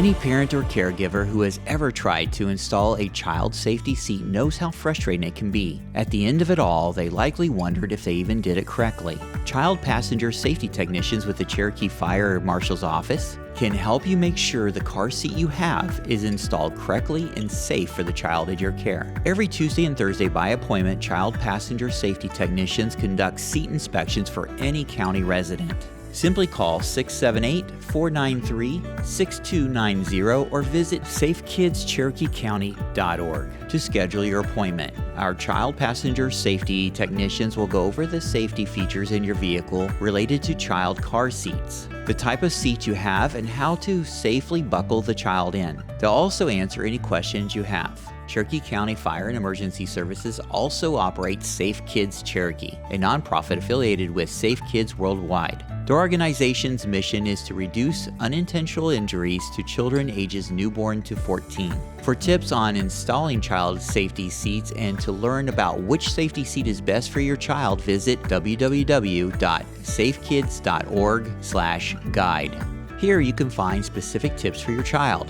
Any parent or caregiver who has ever tried to install a child safety seat knows how frustrating it can be. At the end of it all, they likely wondered if they even did it correctly. Child passenger safety technicians with the Cherokee Fire or Marshal's office can help you make sure the car seat you have is installed correctly and safe for the child in your care. Every Tuesday and Thursday by appointment, child passenger safety technicians conduct seat inspections for any county resident. Simply call 678-493-6290 or visit safekidscherokeecounty.org to schedule your appointment. Our child passenger safety technicians will go over the safety features in your vehicle related to child car seats, the type of seat you have, and how to safely buckle the child in. They'll also answer any questions you have. Cherokee County Fire and Emergency Services also operates Safe Kids Cherokee, a nonprofit affiliated with Safe Kids Worldwide. Their organization's mission is to reduce unintentional injuries to children ages newborn to 14. For tips on installing child safety seats and to learn about which safety seat is best for your child, visit www.safekids.org/guide. Here you can find specific tips for your child.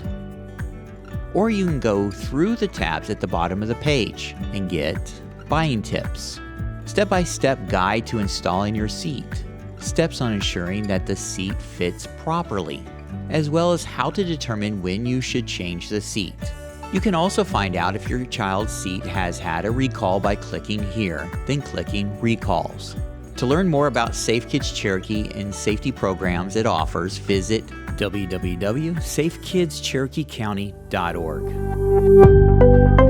Or you can go through the tabs at the bottom of the page and get buying tips, step-by-step guide to installing your seat, steps on ensuring that the seat fits properly, as well as how to determine when you should change the seat. You can also find out if your child's seat has had a recall by clicking here, then clicking Recalls. To learn more about Safe Kids Cherokee and safety programs it offers, visit www.safekidscherokeecounty.org.